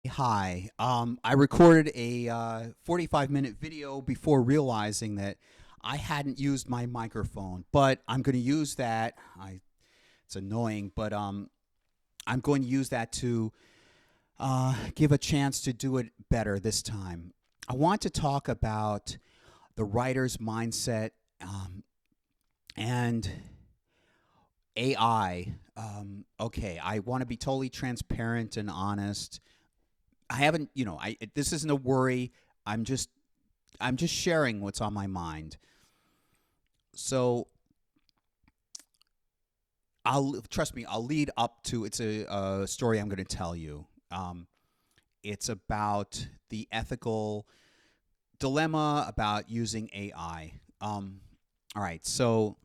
Hi. I recorded a 45-minute video before realizing that I hadn't used my microphone, but I'm going to use that. It's annoying, but I'm going to use that to give a chance to do it better this time. I want to talk about the writer's mindset and AI. Okay, I want to be totally transparent and honest. I haven't, this isn't a worry. I'm just I'm just sharing what's on my mind. So I'll trust me. I'll lead up to it's a story I'm going to tell you. It's about the ethical dilemma about using AI. All right. So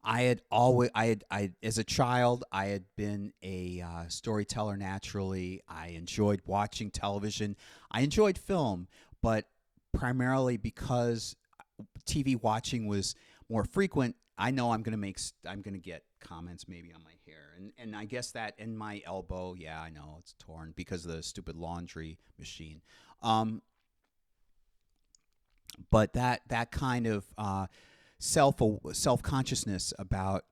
as a child, I had been a storyteller naturally. I enjoyed watching television. I enjoyed film, but primarily because TV watching was more frequent. I know I'm going to get comments maybe on my hair, and I guess that in my elbow. Yeah, I know it's torn because of the stupid laundry machine. Um, but that kind of self consciousness about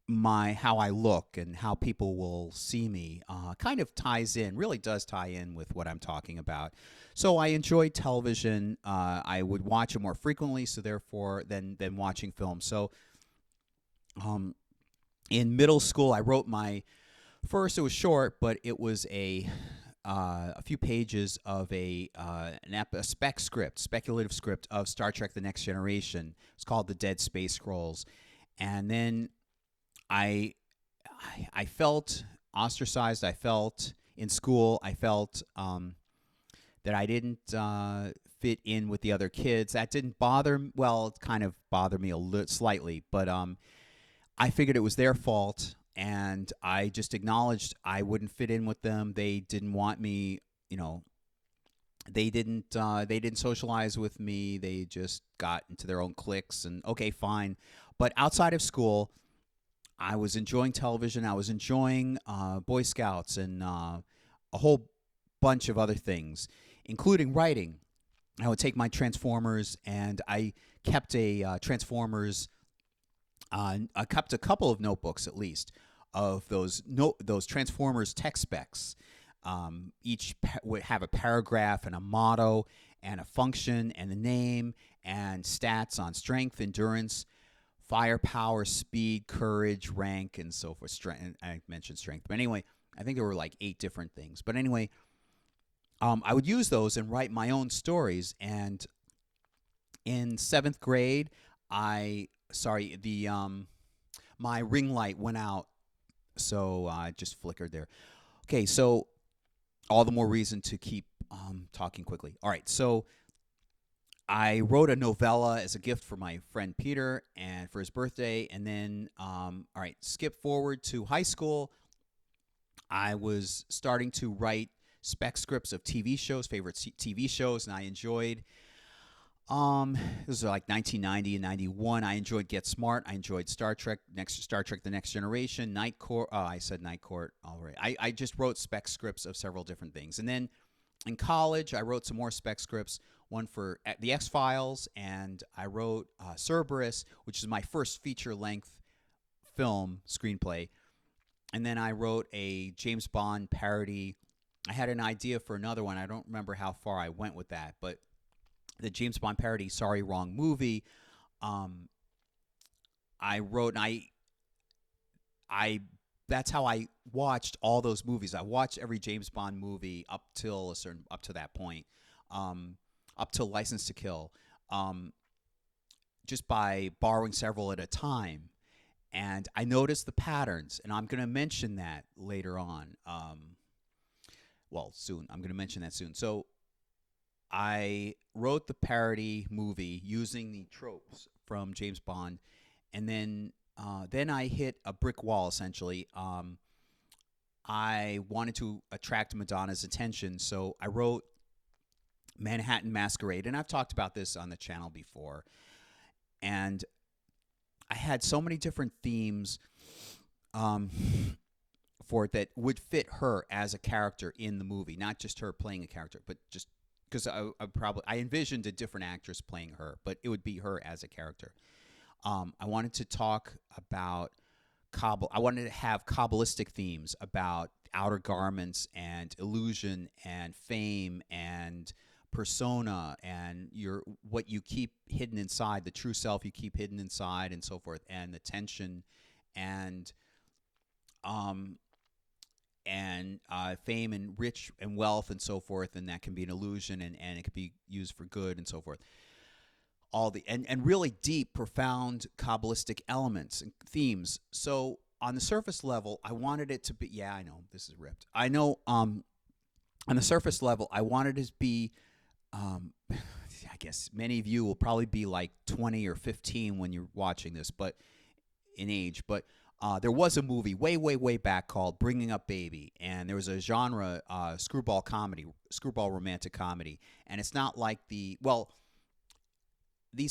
my how I look and how people will see me kind of ties in, really does tie in with what I'm talking about. So I enjoyed television. I would watch it more frequently, so therefore than watching film. So um, in middle school, I wrote my first. It was short, but it was a few pages of a spec script, speculative script of Star Trek: The Next Generation. It's called The Dead Space Scrolls, and then I I felt ostracized. I felt in school. I felt that I didn't fit in with the other kids. That didn't bother. Well, it kind of bothered me slightly, but I figured it was their fault, and I just acknowledged I wouldn't fit in with them. They didn't want me. You know, they didn't socialize with me. They just got into their own cliques, and okay, fine. But outside of school, I was enjoying television. I was enjoying Boy Scouts and a whole bunch of other things, including writing. I would take my Transformers, and I kept a Transformers. I kept a couple of notebooks at least of those Transformers tech specs. Each would have a paragraph and a motto and a function and the name and stats on strength, endurance, firepower, speed, courage, rank, and so forth. Strength. I mentioned strength, but anyway, I think there were like 8 different things. But anyway, I would use those and write my own stories. And in 7th grade, I sorry the my ring light went out, so I just flickered there. Okay, so all the more reason to keep talking quickly. All right, so I wrote a novella as a gift for my friend Peter and for his birthday. And then, all right, skip forward to high school. I was starting to write spec scripts of TV shows, favorite TV shows, and I enjoyed. This was like 1990 and 91. I enjoyed Get Smart. I enjoyed Star Trek: The Next Generation, Night Court. Oh, I said Night Court. All right. I just wrote spec scripts of several different things, and then in college, I wrote some more spec scripts, one for the X Files, and I wrote Cerberus, which is my first feature length film screenplay. And then I wrote a James Bond parody. I had an idea for another one. I don't remember how far I went with that, but the James Bond parody, Sorry Wrong Movie, um, I wrote, and I that's how I watched all those movies. I watched every James Bond movie up to that point, um, up to License to Kill, um, just by borrowing several at a time. And I noticed the patterns, and I'm going to mention that later on. Well, soon. I'm going to mention that soon. So I wrote the parody movie using the tropes from James Bond, and then I hit a brick wall essentially. I wanted to attract Madonna's attention, so I wrote Manhattan Masquerade, and I've talked about this on the channel before. And I had so many different themes um, for it that would fit her as a character in the movie, not just her playing a character, but just because I envisioned a different actress playing her, but it would be her as a character. I wanted to talk about I wanted to have Kabbalistic themes about outer garments and illusion and fame and persona and what you keep hidden inside, the true self you keep hidden inside, and so forth, and the tension and um fame and rich and wealth and so forth, and that can be an illusion, and it can be used for good and so forth. All the and really deep, profound Kabbalistic elements and themes. So on the surface level, I wanted it to be. Yeah, I know this is ripped. I know. On the surface level, I wanted it to be. I guess many of you will probably be like 20 or 15 when you're watching this, but in age. But there was a movie way, way, way back called Bringing Up Baby, and there was a genre screwball comedy, screwball romantic comedy, and it's not like these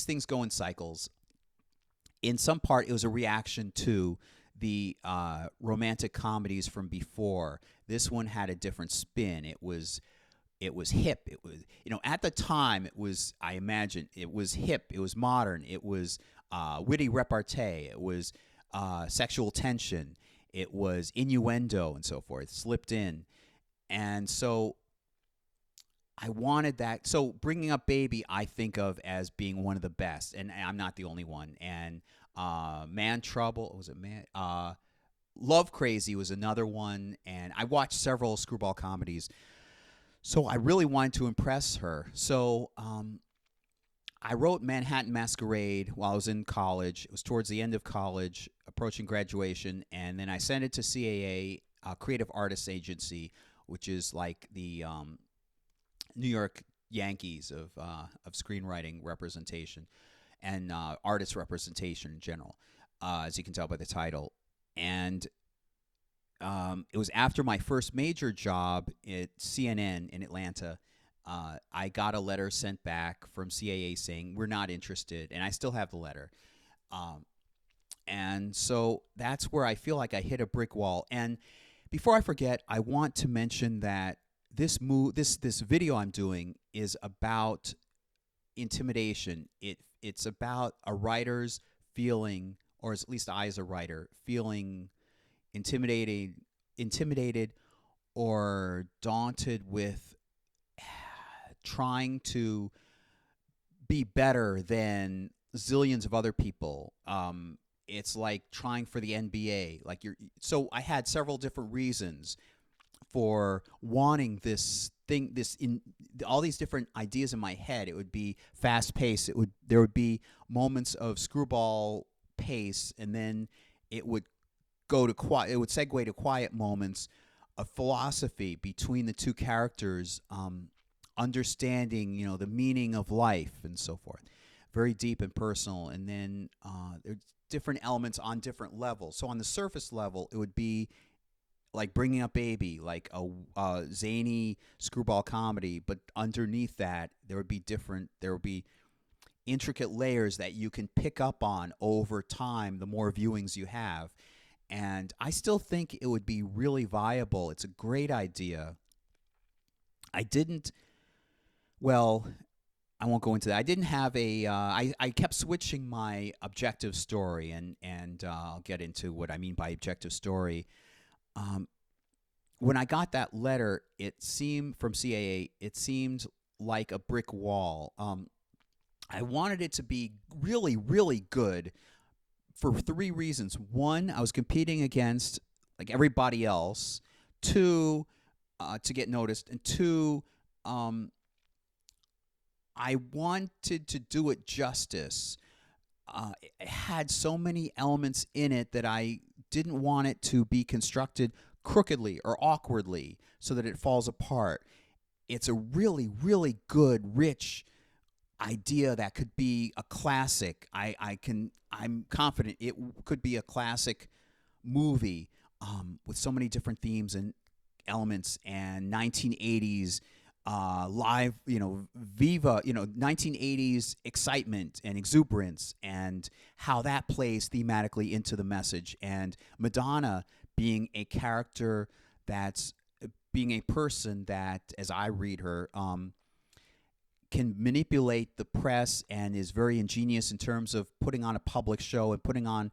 things go in cycles. In some part, it was a reaction to the romantic comedies from before. This one had a different spin. It was hip. It was, at the time, it was, I imagine, it was hip. It was modern. It was witty repartee. It was sexual tension. It was innuendo and so forth, slipped in. And so I wanted that. So Bringing Up Baby, I think of as being one of the best, and I'm not the only one. And Man Trouble, was it Man? Love Crazy was another one, and I watched several screwball comedies. So I really wanted to impress her. So I wrote Manhattan Masquerade while I was in college. It was towards the end of college, approaching graduation, and then I sent it to CAA, Creative Artists Agency, which is like the New York Yankees of screenwriting representation and artist representation in general, as you can tell by the title. And it was after my first major job at CNN in Atlanta. I got a letter sent back from CAA saying, we're not interested, and I still have the letter. And so that's where I feel like I hit a brick wall. And before I forget, I want to mention that this video I'm doing is about intimidation. It's about a writer's feeling, or at least I as a writer, feeling intimidated or daunted with trying to be better than zillions of other people. It's like trying for the NBA. So I had several different reasons for wanting this thing, all these different ideas in my head. It would be fast paced. There would be moments of screwball pace, and then it would go to quiet. It would segue to quiet moments of philosophy between the two characters, understanding, the meaning of life and so forth. Very deep and personal. And then there's different elements on different levels. So on the surface level, it would be like Bringing Up Baby, like a zany screwball comedy, but underneath that, there would be intricate layers that you can pick up on over time, the more viewings you have. And I still think it would be really viable. It's a great idea. I won't go into that. I didn't have I kept switching my objective story, and I'll get into what I mean by objective story. When I got that letter, it seemed from CAA, it seemed like a brick wall. I wanted it to be really, really good for three reasons. One, I was competing against like everybody else. Two, to get noticed. And two, I wanted to do it justice. It had so many elements in it that I didn't want it to be constructed crookedly or awkwardly so that it falls apart. It's a really, really good, rich idea that could be a classic. I'm confident it could be a classic movie with so many different themes and elements, and 1980s live, viva, 1980s excitement and exuberance, and how that plays thematically into the message, and Madonna being a character that's being a person that, as I read her, can manipulate the press and is very ingenious in terms of putting on a public show and putting on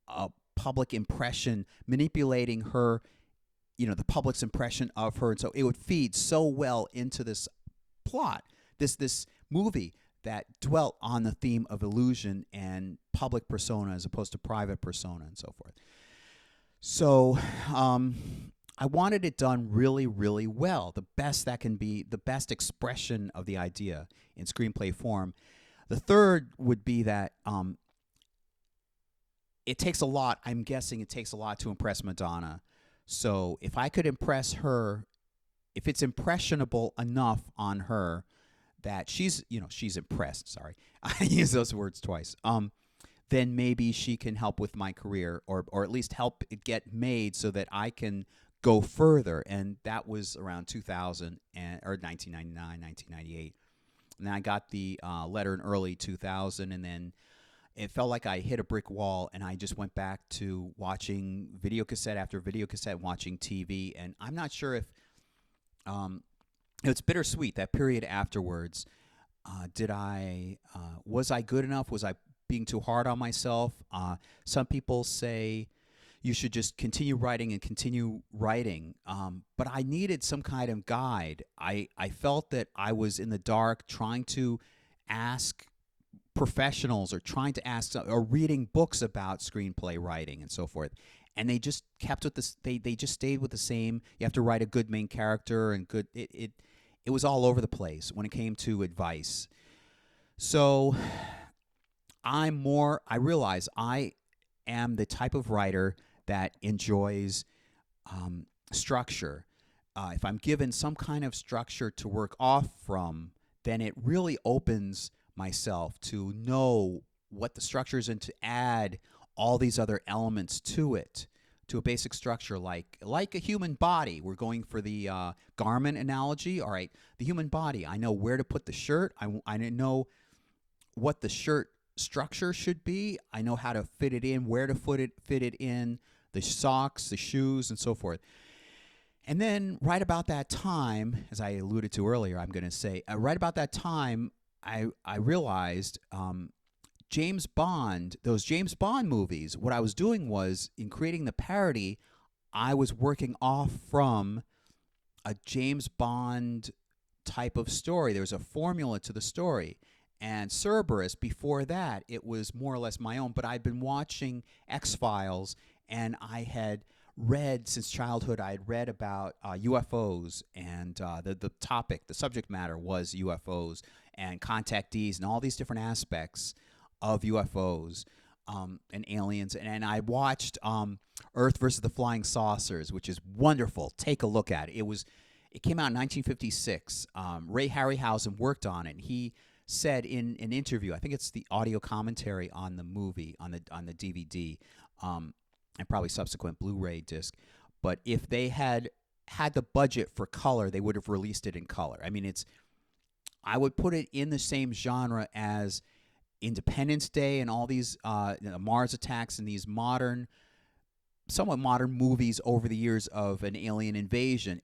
a public impression, manipulating her, the public's impression of her. And so it would feed so well into this plot, this movie that dwelt on the theme of illusion and public persona as opposed to private persona and so forth. So I wanted it done really, really well, the best that can be, the best expression of the idea in screenplay form. The third would be that it takes a lot. I'm guessing it takes a lot to impress Madonna. So if I could impress her, if it's impressionable enough on her that she's impressed, sorry, I use those words twice, then maybe she can help with my career, or at least help it get made so that I can go further. And that was around 2000 or 1999, 1998. And then I got the letter in early 2000, and then it felt like I hit a brick wall, and I just went back to watching video cassette after video cassette, watching TV. And I'm not sure if it's bittersweet, that period afterwards. Was I good enough? Was I being too hard on myself? Some people say you should just continue writing and continue writing. But I needed some kind of guide. I felt that I was in the dark trying to ask professionals, or trying to ask, or reading books about screenplay writing and so forth. And they just kept with this, they just stayed with the same, you have to write a good main character and good, it was all over the place when it came to advice. So I realize I am the type of writer that enjoys structure. If I'm given some kind of structure to work off from, then it really opens myself to know what the structure is and to add all these other elements to it, to a basic structure like a human body. We're going for the garment analogy. All right, the human body. I know where to put the shirt. I know what the shirt structure should be. I know how to fit it in, where to fit it in, the socks, the shoes, and so forth. And then right about that time, as I alluded to earlier, I'm going to say, right about that time, I realized James Bond, those James Bond movies, what I was doing was, in creating the parody, I was working off from a James Bond type of story. There was a formula to the story. And Cerberus, before that, it was more or less my own. But I'd been watching X-Files, and I had read, since childhood, I had read about UFOs, and the subject matter was UFOs and contactees and all these different aspects of UFOs and aliens. And I watched Earth versus the Flying Saucers, which is wonderful. Take a look at it. It came out in 1956. Ray Harryhausen worked on it. And he said in an interview, I think it's the audio commentary on the movie, on the DVD, and probably subsequent Blu-ray disc. But if they had the budget for color, they would have released it in color. I mean, I would put it in the same genre as Independence Day and all these Mars Attacks and these somewhat modern movies over the years of an alien invasion.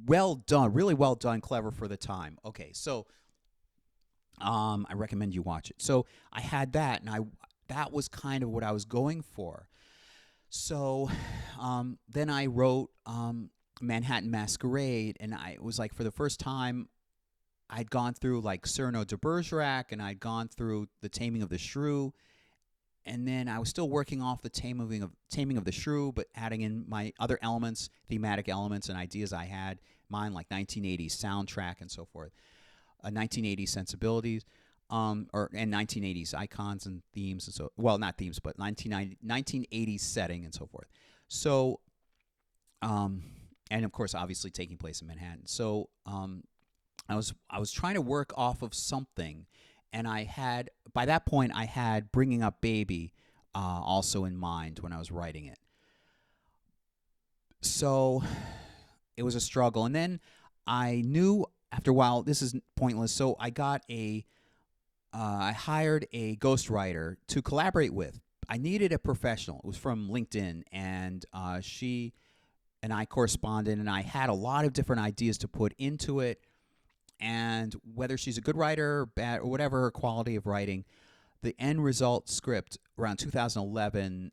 Well done, really well done, clever for the time. Okay, so I recommend you watch it. So I had that, and that was kind of what I was going for. So then I wrote Manhattan Masquerade, and it was like, for the first time, I'd gone through like Cyrano de Bergerac, and I'd gone through The Taming of the Shrew, and then I was still working off the Taming of the Shrew, but adding in my other elements, thematic elements and ideas I had, mine, like 1980s soundtrack and so forth, 1980s sensibilities, and 1980s icons and themes, and so, well, not themes, but 1980s setting and so forth. So, and of course, obviously taking place in Manhattan. So, I was trying to work off of something, and by that point I had Bringing Up Baby also in mind when I was writing it. So it was a struggle, and then I knew after a while this is pointless. So I hired a ghostwriter to collaborate with, I needed a professional. It was from LinkedIn, and she and I corresponded, and I had a lot of different ideas to put into it. And whether she's a good writer or bad or whatever her quality of writing, the end result script around 2011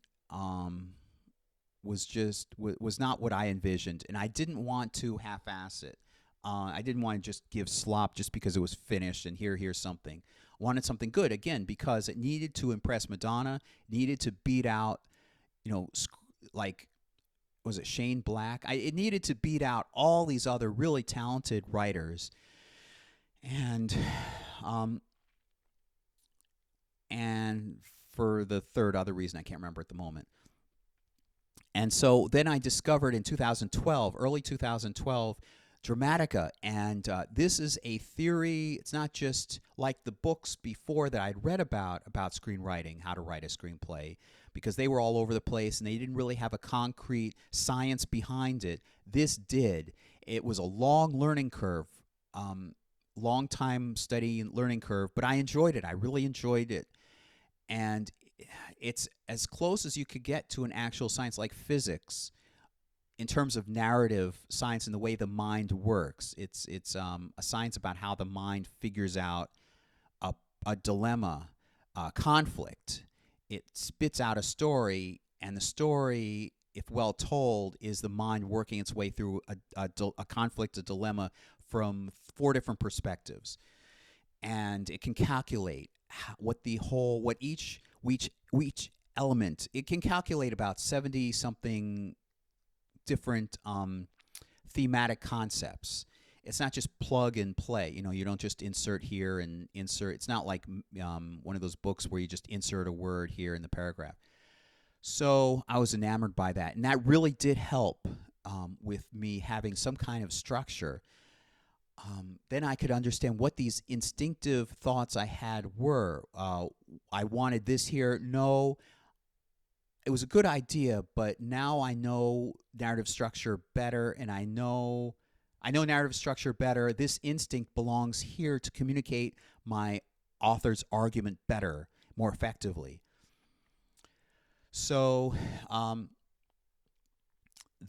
was not what I envisioned, and I didn't want to half-ass it. I didn't want to just give slop just because it was finished and here's something. I wanted something good again because it needed to impress Madonna, needed to beat out, like was it Shane Black? It needed to beat out all these other really talented writers, and for the third other reason I can't remember at the moment. And so then I discovered in 2012, early 2012, Dramatica, and this is a theory. It's not just like the books before that I'd read about screenwriting, how to write a screenplay, because they were all over the place and they didn't really have a concrete science behind it. This did. It was a long learning curve, long time study and learning curve, but I enjoyed it. I really enjoyed it. And it's as close as you could get to an actual science like physics in terms of narrative science and the way the mind works. It's a science about how the mind figures out a dilemma, conflict. It spits out a story, and the story, if well told, is the mind working its way through a conflict, a dilemma from 4 different perspectives. And it can calculate what each element, it can calculate about 70 something different thematic concepts. It's not just plug and play. You don't just insert here and insert. It's not like one of those books where you just insert a word here in the paragraph. So I was enamored by that, and that really did help with me having some kind of structure. Then I could understand what these instinctive thoughts I had were. I wanted this here. No, it was a good idea, but now I know narrative structure better, and I know narrative structure better. This instinct belongs here to communicate my author's argument better, more effectively. So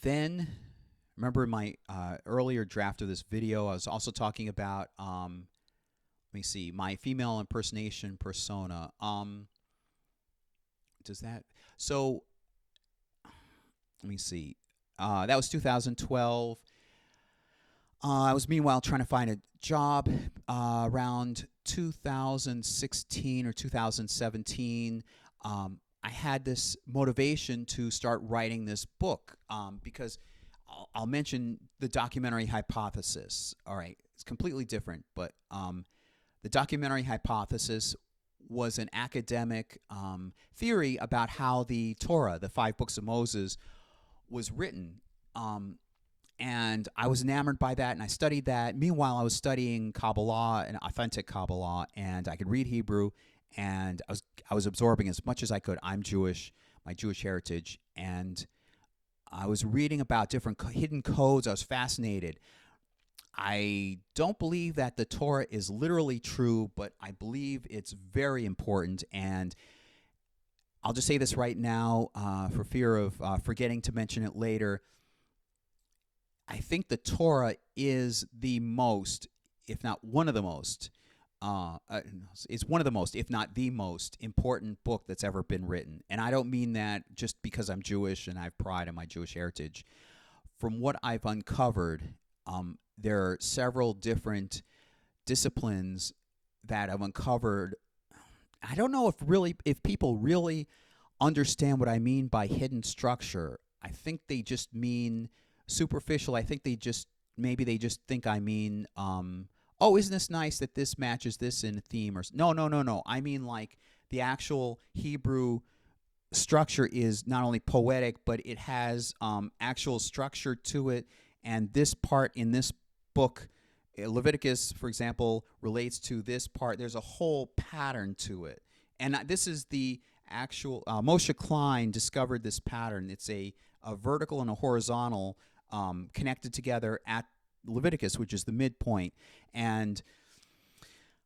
then, remember in my earlier draft of this video, I was also talking about, my female impersonation persona. That was 2012. I was meanwhile trying to find a job around 2016 or 2017. I had this motivation to start writing this book because I'll mention the documentary hypothesis. All right, it's completely different, but the documentary hypothesis was an academic theory about how the Torah, the 5 books of Moses, was written. And I was enamored by that, and I studied that. Meanwhile, I was studying Kabbalah and authentic Kabbalah, and I could read Hebrew, and I was absorbing as much as I could. I'm Jewish, my Jewish heritage, and I was reading about different hidden codes. I was fascinated. I don't believe that the Torah is literally true, but I believe it's very important. And I'll just say this right now for fear of forgetting to mention it later. I think the Torah is the most, if not one of the most, it's one of the most, if not the most important book that's ever been written. And I don't mean that just because I'm Jewish and I have pride in my Jewish heritage. From what I've uncovered, there are several different disciplines that I've uncovered. I don't know if people really understand what I mean by hidden structure. I think they just mean superficial. I think they just think I mean, oh, isn't this nice that this matches this in a theme? Or no. I mean, like, the actual Hebrew structure is not only poetic, but it has actual structure to it. And this part in this book, Leviticus, for example, relates to this part. There's a whole pattern to it. And this is the actual, Moshe Klein discovered this pattern. It's a vertical and a horizontal connected together at Leviticus, which is the midpoint. And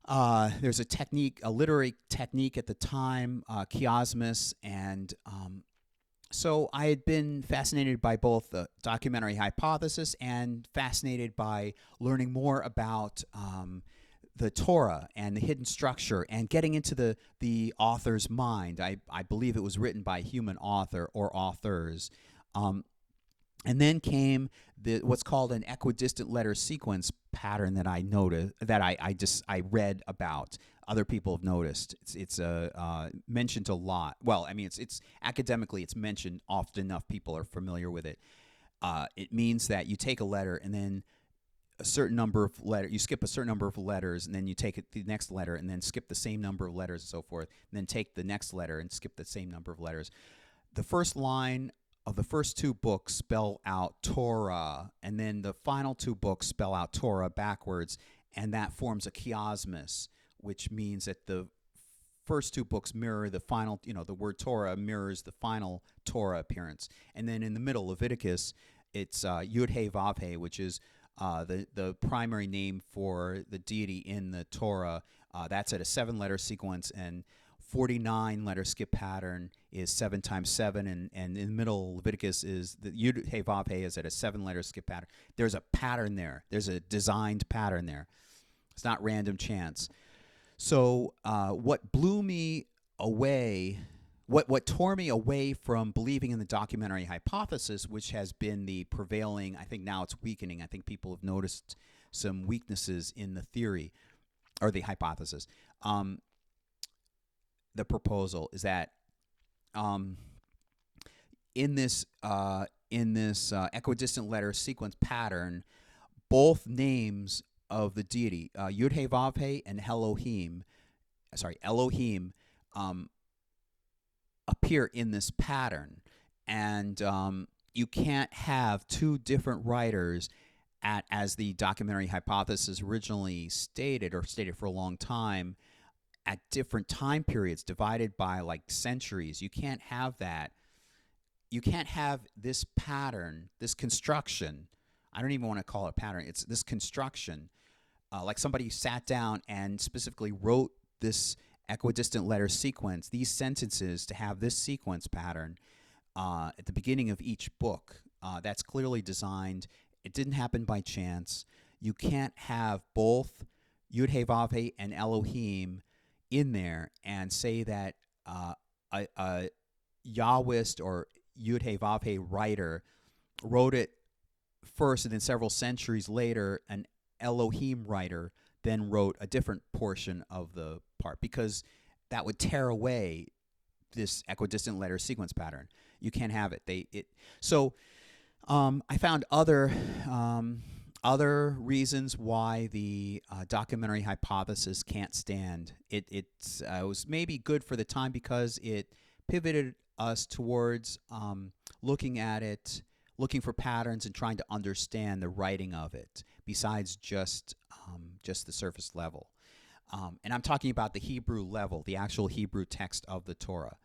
There's a technique, a literary technique at the time, chiasmus, and so I had been fascinated by both the documentary hypothesis and fascinated by learning more about the Torah and the hidden structure and getting into the author's mind. I believe it was written by a human author or authors. Um, and then came what's called an equidistant letter sequence pattern that I noticed, that I read about. Other people have noticed. It's mentioned a lot. Well, I mean, it's academically it's mentioned often enough. People are familiar with it. It means that you take a letter and then a certain number of letters, you skip a certain number of letters, and then you take the next letter and then skip the same number of letters and so forth, and then take the next letter and skip the same number of letters. The first line of the first two books spell out Torah, and then the final two books spell out Torah backwards, and that forms a chiasmus, which means that the first two books mirror the final, the word Torah mirrors the final Torah appearance. And then in the middle, Leviticus, it's Yud He Vav He, which is the primary name for the deity in the Torah. That's at a 7-letter sequence, and 49 letter skip pattern is 7 times 7, and in the middle, Leviticus is the Yud He Vav He is at a 7-letter skip pattern. There's a pattern there. There's a designed pattern there. It's not random chance. So what blew me away, what tore me away from believing in the documentary hypothesis, which has been the prevailing, I think now it's weakening. I think people have noticed some weaknesses in the theory or the hypothesis. The proposal is that in this equidistant letter sequence pattern, both names of the deity, Yud He Vav He and Elohim, appear in this pattern, and you can't have two different writers as the documentary hypothesis originally stated, or stated for a long time, at different time periods divided by like centuries. You can't have that. You can't have this pattern, this construction. I don't even want to call it a pattern. It's this construction. Like somebody sat down and specifically wrote this equidistant letter sequence, these sentences, to have this sequence pattern at the beginning of each book. That's clearly designed. It didn't happen by chance. You can't have both Yud He Vav He and Elohim in there and say that a Yahwist or Yud He Vav He writer wrote it first, and then several centuries later, an Elohim writer then wrote a different portion of the part, because that would tear away this equidistant letter sequence pattern. You can't have it. So I found other reasons why the documentary hypothesis can't stand. It was maybe good for the time because it pivoted us towards looking at it, looking for patterns, and trying to understand the writing of it, besides just the surface level. And I'm talking about the Hebrew level, the actual Hebrew text of the Torah.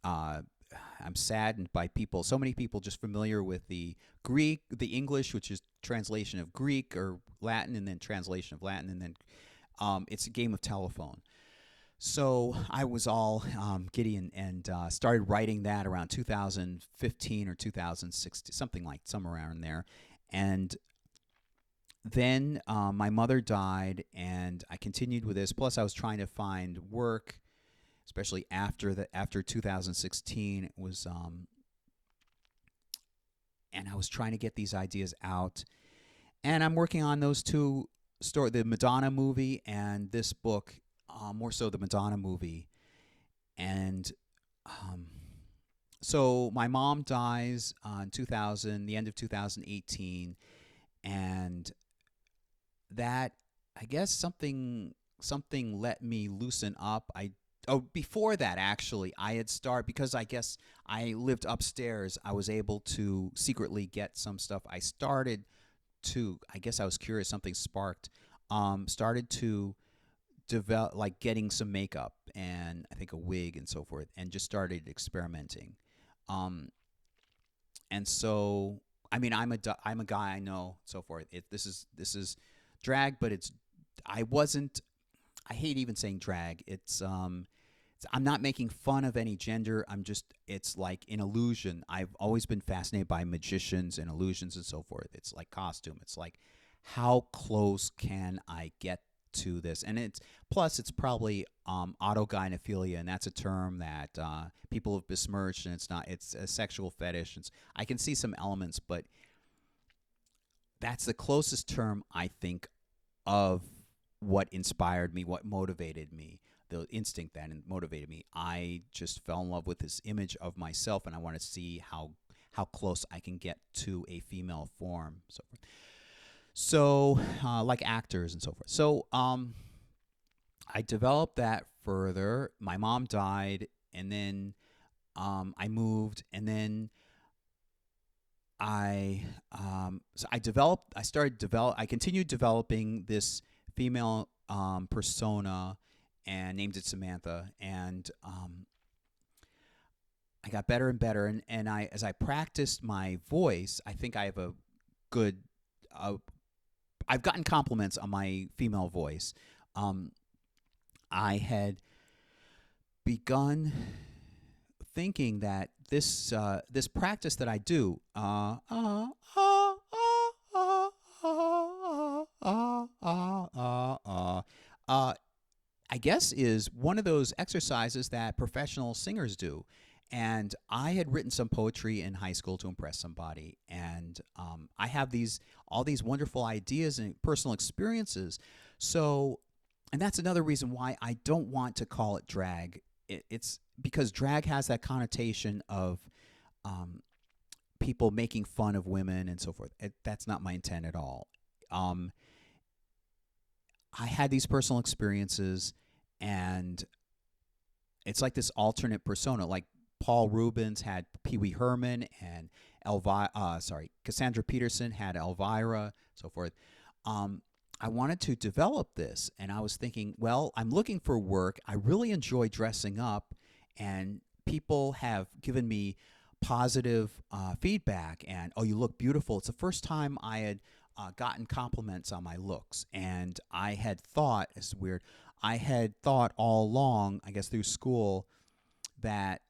I'm saddened by so many people just familiar with the Greek, the English, which is translation of Greek or Latin, and then translation of Latin, and then it's a game of telephone. So I was all giddy and started writing that around 2015 or 2016, somewhere around there. And then my mother died, and I continued with this. Plus, I was trying to find work, especially after 2016. It was, and I was trying to get these ideas out. And I'm working on those two stories, the Madonna movie and this book, more so the Madonna movie. And so my mom dies in the end of 2018, and that, I guess, something let me loosen up. Before that, actually, I had started, because I guess I lived upstairs, I was able to secretly get some stuff. I started to, I guess I was curious, something sparked, started to develop, like getting some makeup and I think a wig and so forth, and just started experimenting. And so, I mean, I'm a guy, I know, so forth. This is drag, but I I hate even saying drag. I'm not making fun of any gender. It's like an illusion. I've always been fascinated by magicians and illusions and so forth. It's like costume. It's like, how close can I get to this? And plus, it's probably autogynephilia, and that's a term that people have besmirched, and it's a sexual fetish. I can see some elements, but that's the closest term I think of what inspired me, what motivated me, the instinct that motivated me. I just fell in love with this image of myself, and I want to see how close I can get to a female form. So like actors and so forth. So I developed that further. My mom died, and then I moved, and then I continued developing this female persona and named it Samantha. And I got better and better. And as I practiced my voice, I think I have a good, I've gotten compliments on my female voice. I had begun thinking that this practice that I do, I guess is one of those exercises that professional singers do. And I had written some poetry in high school to impress somebody, and I have all these wonderful ideas and personal experiences. So, and that's another reason why I don't want to call it drag. It's because drag has that connotation of people making fun of women and so forth. That's not my intent at all. I had these personal experiences, and it's like this alternate persona. Like Paul Rubens had Pee Wee Herman, and Cassandra Peterson had Elvira, so forth. I wanted to develop this, and I was thinking, well, I'm looking for work. I really enjoy dressing up, and people have given me positive feedback, and, oh, you look beautiful. It's the first time I had gotten compliments on my looks, and I had thought, it's weird, I had thought all along, I guess through school, that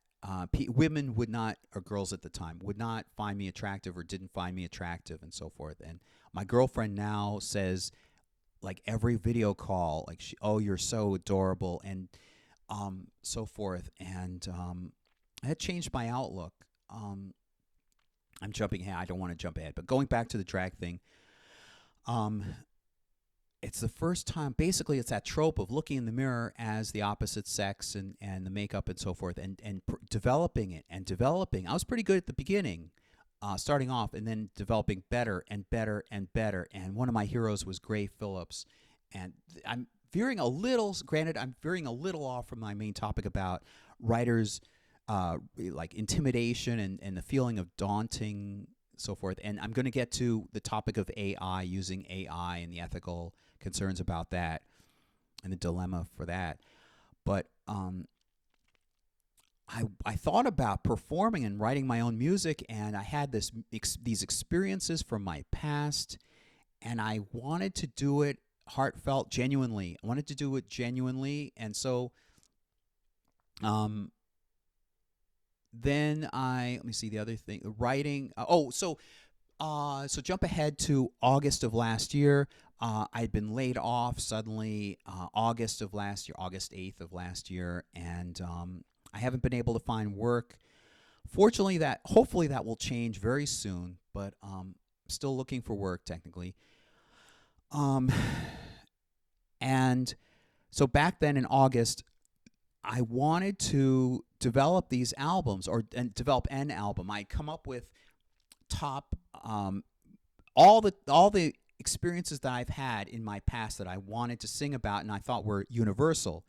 women would not, or girls at the time, would not find me attractive or didn't find me attractive and so forth. And my girlfriend now says, like every video call, like, oh, you're so adorable, and so forth. And that changed my outlook. I'm jumping ahead. I don't want to jump ahead, but going back to the drag thing, it's the first time, basically it's that trope of looking in the mirror as the opposite sex, and the makeup and so forth, and developing it and developing. I was pretty good at the beginning, starting off, and then developing better and better and better. And one of my heroes was Gray Phillips. And I'm veering a little off from my main topic about writers, like intimidation and the feeling of daunting, so forth. And I'm going to get to the topic of AI, using AI and the ethical concerns about that and the dilemma for that. But I thought about performing and writing my own music, and I had these experiences from my past, and I wanted to do it heartfelt, genuinely. I wanted to do it genuinely, and so then let me see the other thing, writing. So jump ahead to August of last year. I'd been laid off suddenly, August of last year, August 8th of last year, and I haven't been able to find work. Hopefully that will change very soon, but still looking for work technically. And so back then in August, I wanted to develop these albums, and develop an album. I come up with top all the experiences that I've had in my past that I wanted to sing about and I thought were universal.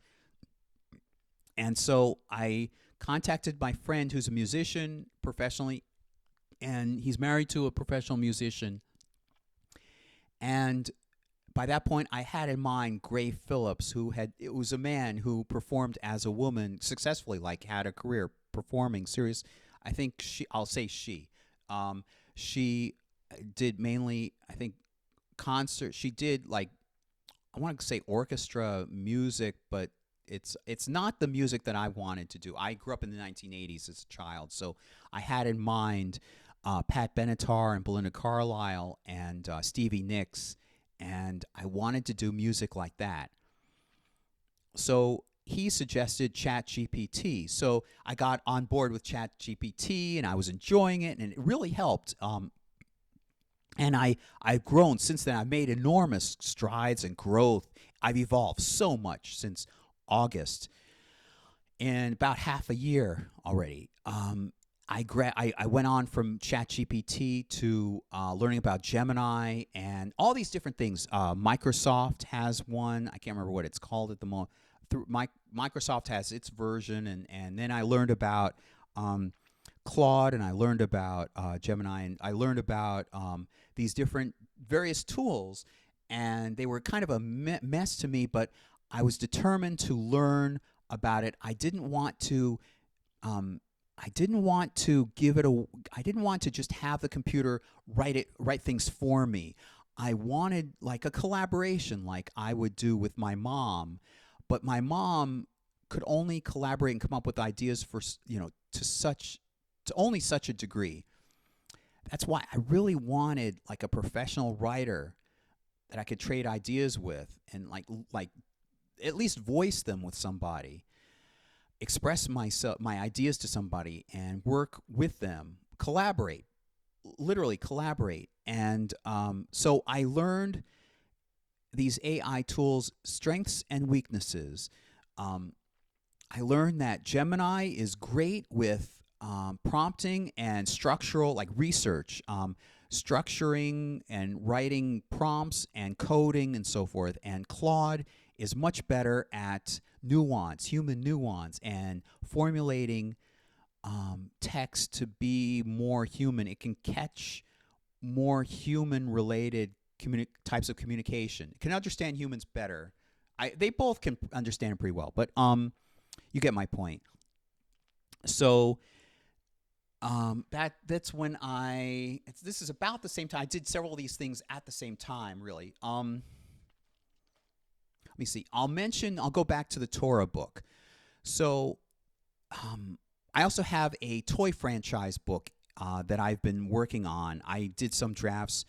And so I contacted my friend who's a musician professionally, and he's married to a professional musician. And by that point, I had in mind Gray Phillips, it was a man who performed as a woman successfully, like had a career performing serious. I think she did mainly, I think, concerts. She did like I want to say orchestra music, but it's not the music that I wanted to do. I grew up in the 1980s as a child, so I had in mind Pat Benatar and Belinda Carlisle and Stevie Nicks, and I wanted to do music like that. So he suggested ChatGPT. So I got on board with ChatGPT, and I was enjoying it, and it really helped. And I've grown since then. I've made enormous strides and growth. I've evolved so much since August. In about half a year already, I went on from ChatGPT to learning about Gemini and all these different things. Microsoft has one. I can't remember what it's called at the moment. Microsoft has its version, and then I learned about Claude, and I learned about Gemini, and I learned about these different various tools, and they were kind of a mess to me, but I was determined to learn about it. I didn't want to give it a. I didn't want to just have the computer write things for me. I wanted like a collaboration, like I would do with my mom, but my mom could only collaborate and come up with ideas for to only such a degree. That's why I really wanted like a professional writer that I could trade ideas with and like at least voice them with somebody, express my ideas to somebody and work with them, collaborate, literally collaborate. And so I learned these AI tools, strengths and weaknesses. I learned that Gemini is great with prompting and structural, like research, structuring and writing prompts and coding and so forth. And Claude is much better at nuance, human nuance, and formulating text to be more human. It can catch more human-related types of communication. It can understand humans better. They both can understand it pretty well, but you get my point. So that's when this is about the same time. I did several of these things at the same time, really. Let me see. I'll go back to the Torah book. So I also have a toy franchise book that I've been working on. I did some drafts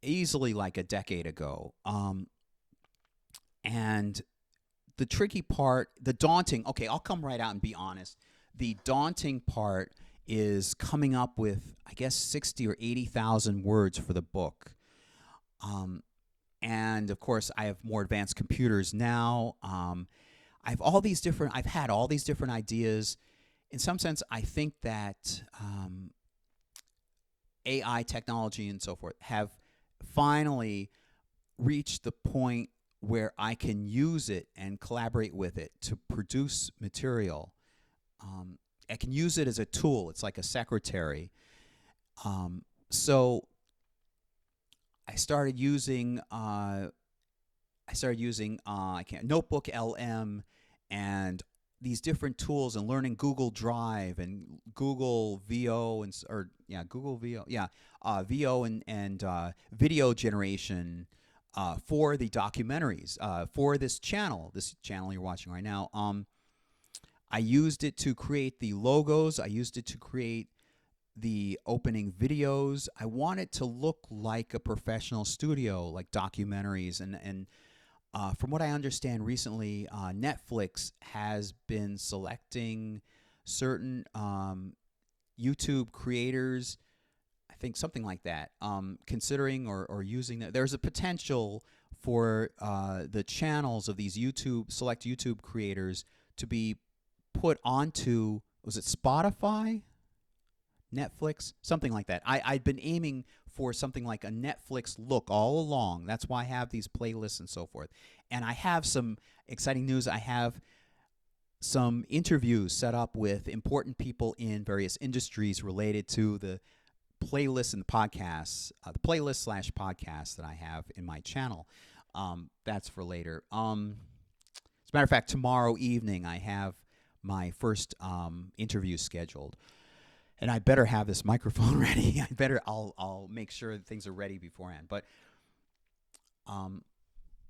easily like a decade ago. And the tricky part, okay, I'll come right out and be honest. The daunting part is coming up with, I guess, 60 or 80,000 words for the book. And of course, I have more advanced computers now. I've had all these different ideas. In some sense, I think that AI technology and so forth have finally reached the point where I can use it and collaborate with it to produce material. I can use it as a tool. It's like a secretary. So I started using Notebook LM and these different tools, and learning Google Drive and Google VO VO and video generation for the documentaries for this channel you're watching right now. I used it to create the logos. I used it to create the opening videos. I want it to look like a professional studio, like documentaries. And from what I understand recently, Netflix has been selecting certain YouTube creators, I think something like that, considering or using that. There's a potential for the channels of these select YouTube creators to be put onto, was it Spotify? Netflix? Something like that. I'd been aiming for something like a Netflix look all along. That's why I have these playlists and so forth. And I have some exciting news. I have some interviews set up with important people in various industries related to the playlists and the podcasts, the playlist / podcasts that I have in my channel. That's for later. As a matter of fact, tomorrow evening I have my first interview scheduled. And I better have this microphone ready. I'll make sure that things are ready beforehand. But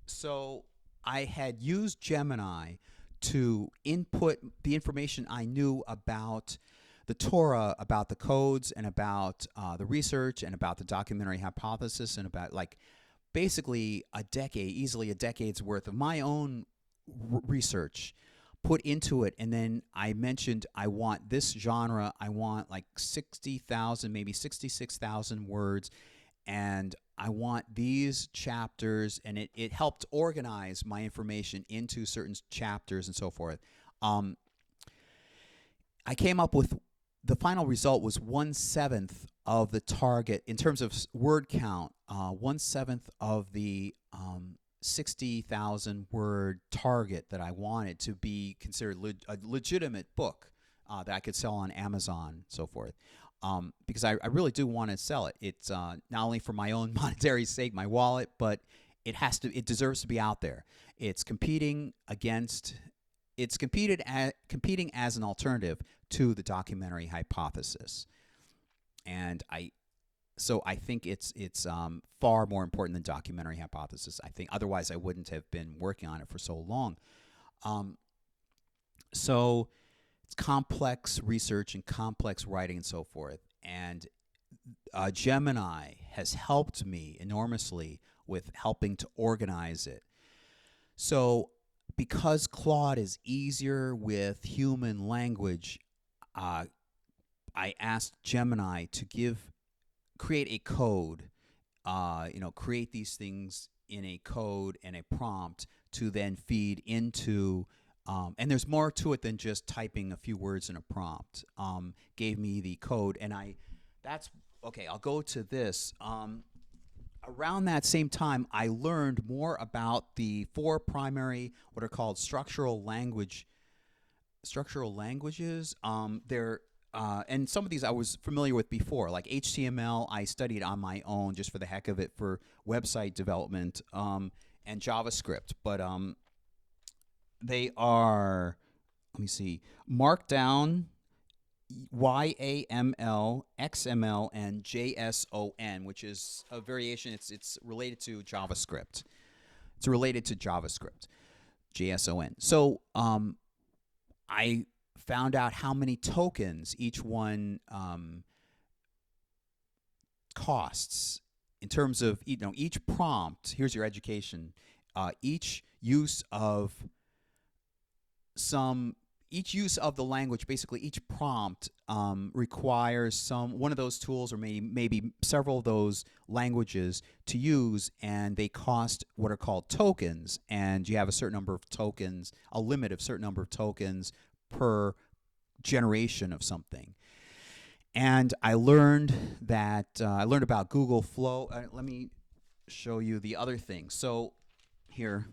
So I had used Gemini to input the information I knew about the Torah, about the codes, and about the research, and about the documentary hypothesis, and about like basically a decade, easily a decade's worth of my own research put into it. And then I mentioned I want this genre, I want like 60,000, maybe 66,000 words, and I want these chapters, and it helped organize my information into certain chapters and so forth. Um, I came up with the final result was 1/7 of the target in terms of word count. 1/7 of the 60,000 word target that I wanted to be considered a legitimate book that I could sell on Amazon and so forth. Because I really do want to sell it. It's not only for my own monetary sake, my wallet, but it deserves to be out there. It's competing against, competing as an alternative to the documentary hypothesis, and so I think it's far more important than documentary hypothesis. I think otherwise I wouldn't have been working on it for so long. So it's complex research and complex writing and so forth. And Gemini has helped me enormously with helping to organize it. So because Claude is easier with human language, I asked Gemini to create a code, create these things in a code and a prompt to then feed into. And there's more to it than just typing a few words in a prompt. Gave me the code, and that's okay. I'll go to this. Around that same time, I learned more about the 4 primary, what are called structural languages. And some of these I was familiar with before, like HTML. I studied on my own just for the heck of it for website development, and JavaScript. But they are, let me see, Markdown, YAML, XML, and JSON, which is a variation. It's related to JavaScript. It's related to JavaScript, JSON. So I found out how many tokens each one costs in terms of each prompt. Here's your education. Each use of the language, basically each prompt requires one of those tools, or maybe several of those languages to use, and they cost what are called tokens. And you have a certain number of tokens, a limit of certain number of tokens per generation of something. And I learned about Google Flow. Let me show you the other thing. So here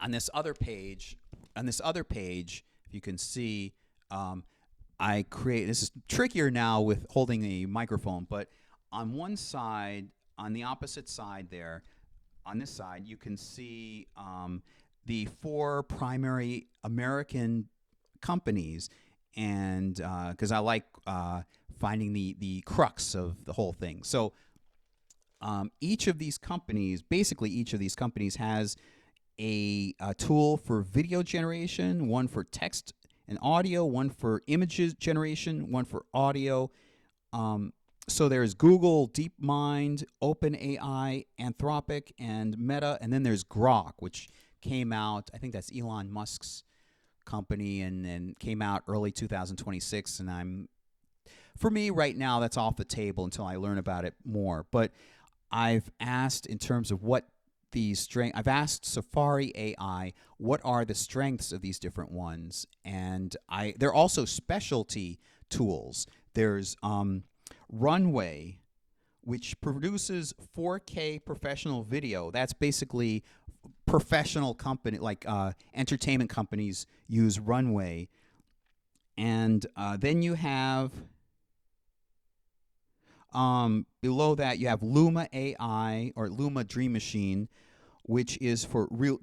on this other page, if you can see, I create. This is trickier now with holding a microphone, but on one side, on the opposite side there, on this side, you can see the 4 primary American companies, and because I like finding the crux of the whole thing. So each of these companies has a tool for video generation, one for text and audio, one for images generation, one for audio. So there's Google, DeepMind, OpenAI, Anthropic, and Meta, and then there's Grok, which came out, I think that's Elon Musk's company, and came out early 2026. And for me right now, that's off the table until I learn about it more. But I've asked in terms of what I've asked Safari AI what are the strengths of these different ones, and they're also specialty tools. There's Runway, which produces 4K professional video. That's basically professional company, like entertainment companies use Runway. And then you have below that you have Luma AI, or Luma Dream Machine, which is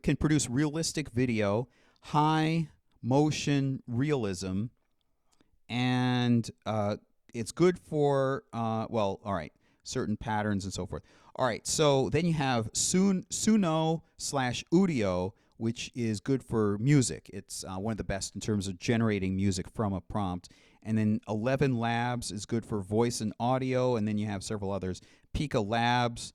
can produce realistic video, high motion realism, and it's good for all right. certain patterns and so forth. All right, so then you have Suno/Udio, which is good for music. It's one of the best in terms of generating music from a prompt. And then 11 Labs is good for voice and audio. And then you have several others. Pika Labs,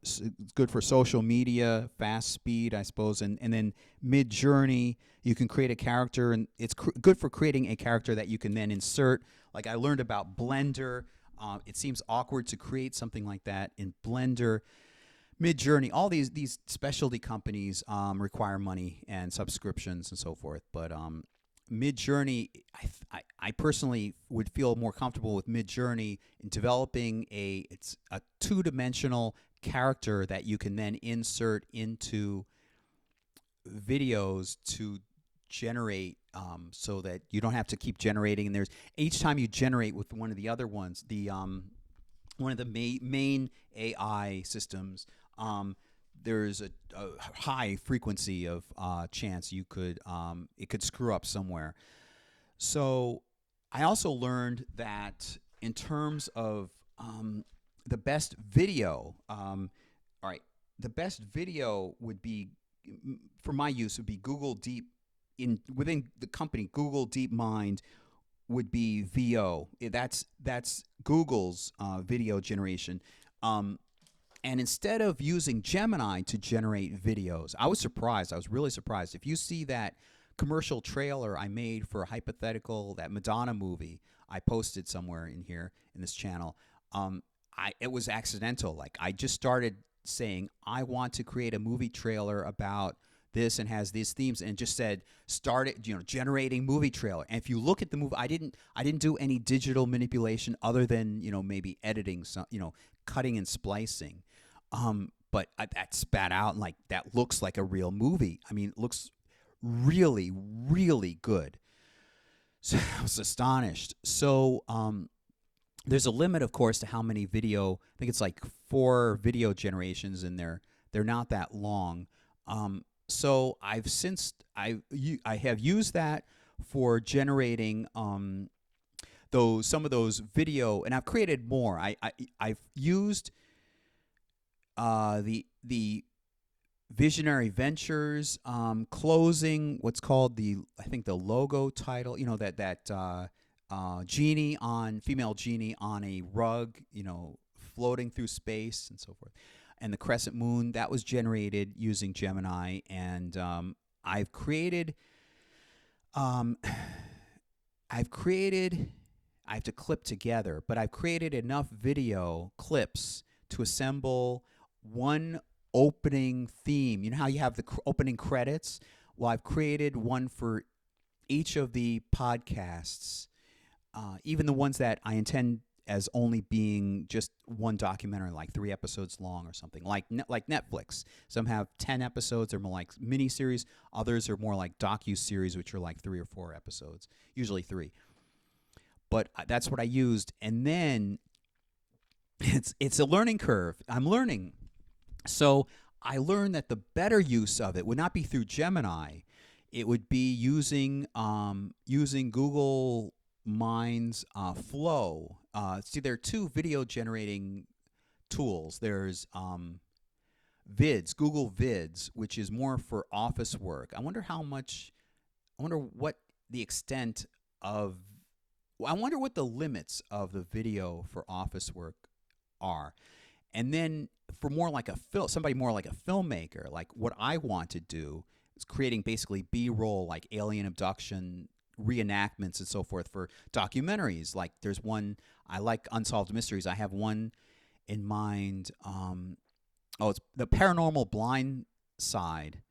it's good for social media, fast speed, I suppose. And then Midjourney, you can create a character, and it's good for creating a character that you can then insert. Like I learned about Blender. It seems awkward to create something like that in Blender. Midjourney, all these specialty companies require money and subscriptions and so forth. But Midjourney, I personally would feel more comfortable with Midjourney in developing it's a two-dimensional character that you can then insert into videos to generate, so that you don't have to keep generating. And there's each time you generate with one of the other ones, the one of the main AI systems, there's a high frequency of chance you could it could screw up somewhere. So I also learned that in terms of the best video, all right, the best video would be, for my use, would be Google Deep. Within the company, Google DeepMind would be VO. That's Google's video generation. And instead of using Gemini to generate videos, I was surprised. I was really surprised. If you see that commercial trailer I made for a hypothetical, that Madonna movie I posted somewhere in here in this channel, it was accidental. Like I just started saying, I want to create a movie trailer about this and has these themes, and just said started generating movie trailer. And if you look at the movie, I didn't do any digital manipulation other than maybe editing some, cutting and splicing. But that spat out, and like that looks like a real movie. I mean, it looks really, really good. So I was astonished. So there's a limit, of course, to how many video. I think it's like 4 video generations, and they're not that long. So I have used that for generating some of those video, and I've created more. I've used the Visionary Ventures closing, what's called the logo title. That female genie on a rug, floating through space and so forth. And the crescent moon, that was generated using Gemini. And I've created, I have to clip together, but I've created enough video clips to assemble one opening theme. You know how you have the opening credits? Well, I've created one for each of the podcasts, even the ones that I intend as only being just one documentary, like 3 episodes long or something, like Netflix. Some have 10 episodes, they're more like miniseries. Others are more like docu-series, which are like 3 or 4 episodes, usually 3. But that's what I used. And then it's a learning curve. I'm learning. So I learned that the better use of it would not be through Gemini. It would be using Google Mind's Flow. See, there are 2 video generating tools. There's Google Vids, which is more for office work. I wonder what the extent of, I wonder what the limits of the video for office work are. And then for more like somebody more like a filmmaker, like what I want to do is creating basically B-roll, like alien abduction reenactments and so forth for documentaries. Like there's one, I like Unsolved Mysteries. I have one in mind. It's the Paranormal Blind Side.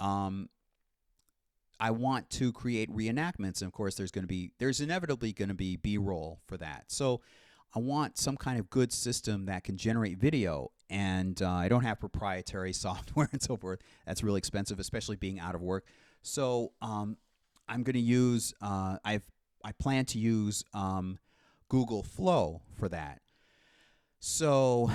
I want to create reenactments, and of course there's inevitably going to be B-roll for that. So I want some kind of good system that can generate video, and I don't have proprietary software and so forth. That's really expensive, especially being out of work. So I'm going to use I plan to use Google Flow for that. So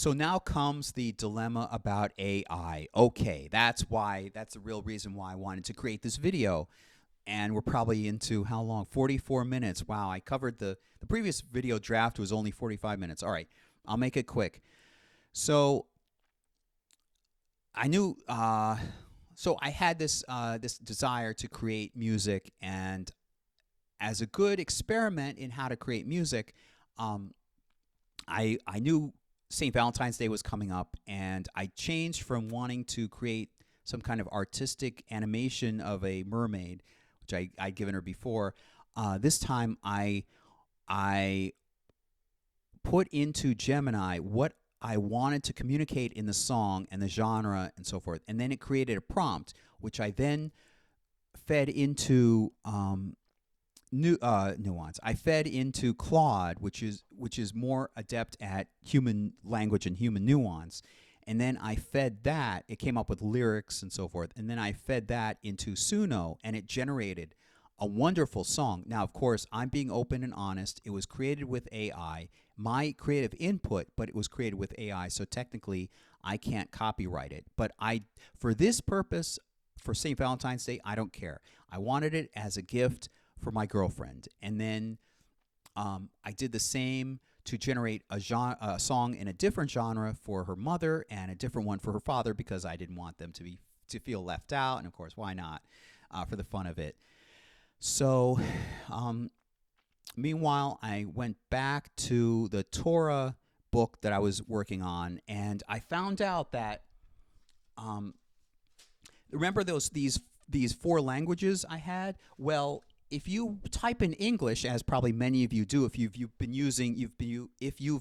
now comes the dilemma about AI. Okay, that's the real reason why I wanted to create this video. and we're probably into how long? 44 minutes. Wow, I covered the previous video draft was only 45 minutes. All right, I'll make it quick. So I knew. So I had this desire to create music, and as a good experiment in how to create music, um, I knew St. Valentine's Day was coming up, and I changed from wanting to create some kind of artistic animation of a mermaid, which I'd given her before. This time I put into Gemini what I wanted to communicate in the song and the genre and so forth, and then it created a prompt, which I then fed into nuance. I fed into Claude, which is more adept at human language and human nuance, and then I fed that. It came up with lyrics and so forth, and then I fed that into Suno, and it generated a wonderful song. Now, of course, I'm being open and honest. It was created with AI, my creative input, but it was created with AI, so technically I can't copyright it. But for this purpose, for St. Valentine's Day, I don't care. I wanted it as a gift for my girlfriend, and then I did the same to generate a song in a different genre for her mother and a different one for her father, because I didn't want them to feel left out, and of course, why not, for the fun of it. So, meanwhile, I went back to the Torah book that I was working on, and I found out that remember these four languages I had? Well, if you type in English, as probably many of you do, if you've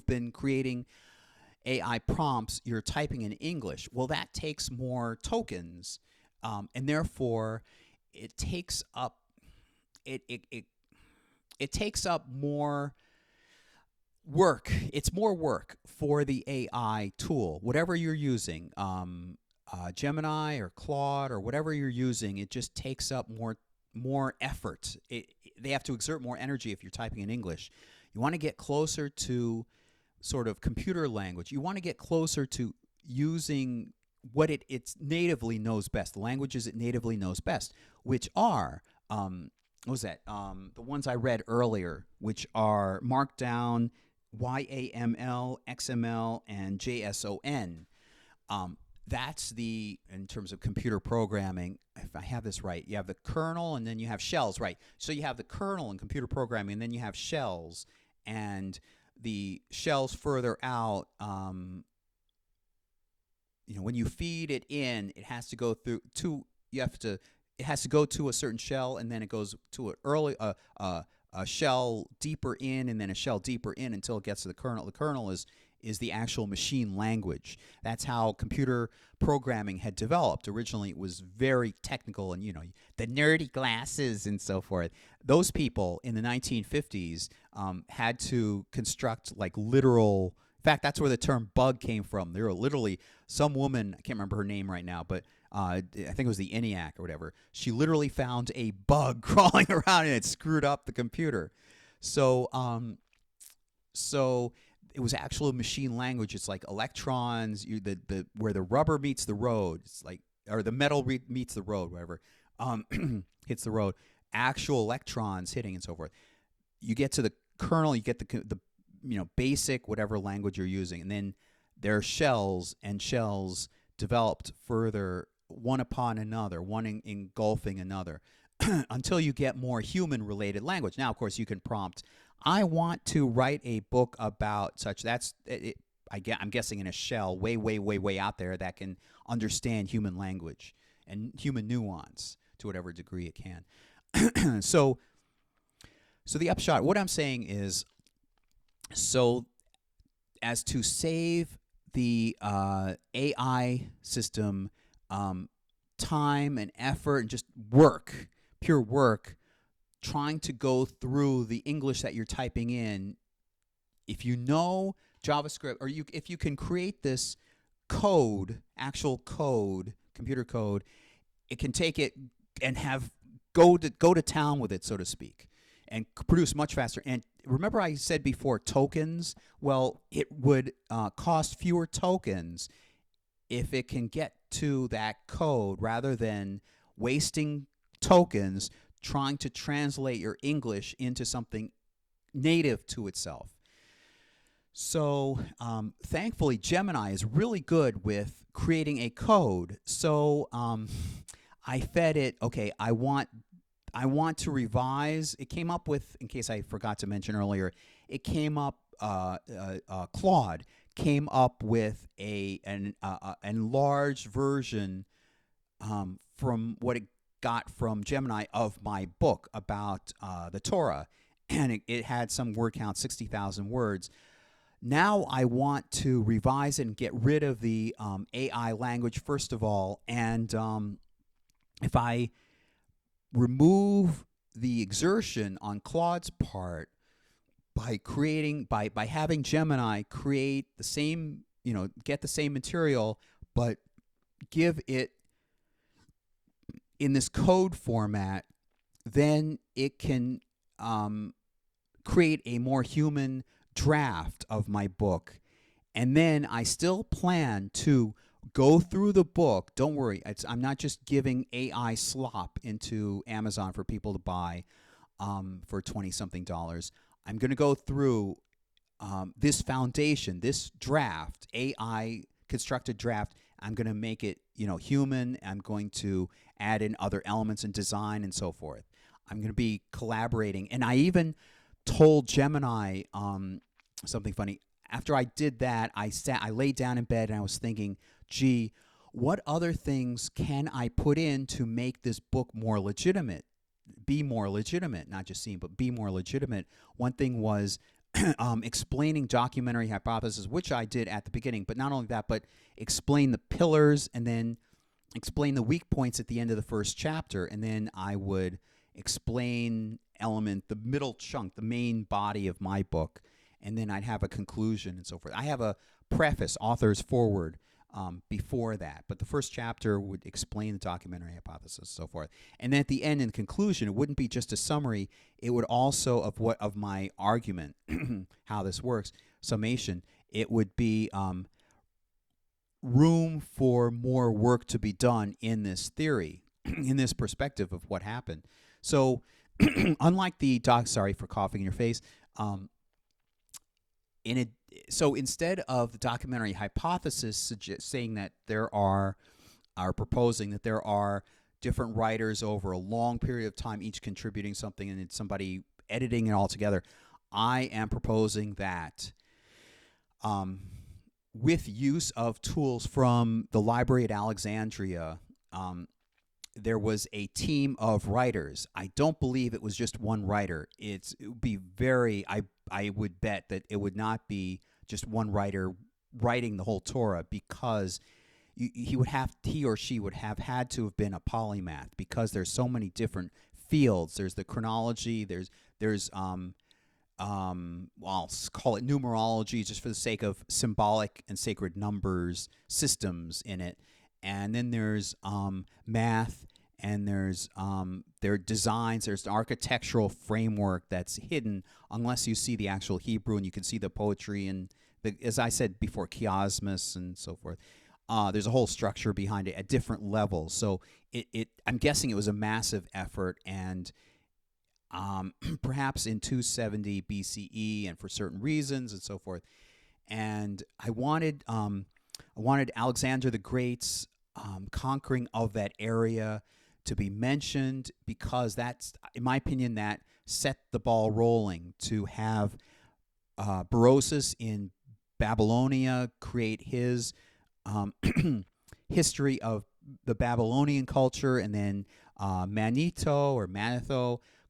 been creating AI prompts, you're typing in English. Well, that takes more tokens, and therefore it takes up it takes up more work. It's more work for the AI tool, whatever you're using, Gemini or Claude or whatever you're using. It just takes up more effort. They have to exert more energy if you're typing in English. You want to get closer to sort of computer language. You want to get closer to using what it natively knows best, the languages it natively knows best, which are, what was that? The ones I read earlier, which are Markdown, YAML, XML, and JSON. That's in terms of computer programming, if I have this right, you have the kernel and then you have shells, right? So you have the kernel in computer programming, and then you have shells, and the shells further out, when you feed it in, it has to go through it has to go to a certain shell, and then it goes to a shell deeper in, and then a shell deeper in until it gets to the kernel. The kernel is the actual machine language. That's how computer programming had developed. Originally, it was very technical, and the nerdy glasses and so forth. Those people in the 1950s had to construct like literal. In fact, that's where the term bug came from. There were literally some woman, I can't remember her name right now, but I think it was the ENIAC or whatever. She literally found a bug crawling around, and it screwed up the computer. So it was actual machine language. It's like electrons, where the rubber meets the road. It's like, or the metal meets the road, whatever, hits the road. Actual electrons hitting and so forth. You get to the kernel, you get the basic whatever language you're using, and then there are shells, and shells developed further, one upon another, one engulfing another, until you get more human-related language. Now, of course, you can prompt, I want to write a book about such. That's it. I'm guessing in a shell way, way, way, way out there that can understand human language and human nuance to whatever degree it can. So the upshot, what I'm saying is, so as to save the AI system time and effort and just work, pure work, trying to go through the English that you're typing in, if you know JavaScript, or if you can create this code, actual code, computer code, it can take it and go to town with it, so to speak, and produce much faster. And remember I said before tokens? Well, it would cost fewer tokens if it can get to that code rather than wasting tokens trying to translate your English into something native to itself. So thankfully, Gemini is really good with creating a code. So I fed it, okay, I want to revise. It came up with, in case I forgot to mention earlier, it came up, Claude came up with an enlarged version from what it got from Gemini of my book about the Torah. And it had some word count, 60,000 words. Now I want to revise it and get rid of the AI language, first of all. And if I remove the exertion on Claude's part by having Gemini create the same, get the same material, but give it in this code format, then it can create a more human draft of my book. And then I still plan to go through the book. Don't worry, I'm not just giving AI slop into Amazon for people to buy for $20-something. I'm going to go through this foundation, this draft, AI constructed draft. I'm going to make it, human. I'm going to add in other elements and design and so forth. I'm going to be collaborating. And I even told Gemini something funny. After I did that, I laid down in bed and I was thinking, gee, what other things can I put in to make this book more legitimate? Be more legitimate, not just seem, but be more legitimate. One thing was explaining documentary hypothesis, which I did at the beginning, but not only that, but explain the pillars and then explain the weak points at the end of the first chapter. And then I would explain the middle chunk, the main body of my book, and then I'd have a conclusion and so forth. I have a preface, author's forward, before that, but the first chapter would explain the documentary hypothesis and so forth. And then at the end, in conclusion, it wouldn't be just a summary. It would also of my argument, how this works, summation. It would be room for more work to be done in this theory, in this perspective of what happened. So unlike the sorry for coughing in your face, so instead of the documentary hypothesis saying that proposing that there are different writers over a long period of time, each contributing something, and it's somebody editing it all together, I am proposing that with use of tools from the library at Alexandria, there was a team of writers. I don't believe it was just one writer. It would be I would bet that it would not be just one writer writing the whole Torah, because he or she would have had to have been a polymath, because there's so many different fields. There's the chronology. There's I'll call it numerology, just for the sake of symbolic and sacred numbers systems in it. And then there's math, and there's there are designs. There's an architectural framework that's hidden unless you see the actual Hebrew, and you can see the poetry and as I said before, chiasmus and so forth. There's a whole structure behind it at different levels. So I'm guessing it was a massive effort, and perhaps in 270 BCE, and for certain reasons and so forth. And I wanted Alexander the Great's conquering of that area to be mentioned, because that's, in my opinion, that set the ball rolling to have Berosus in Babylonia create his history of the Babylonian culture, and then Manetho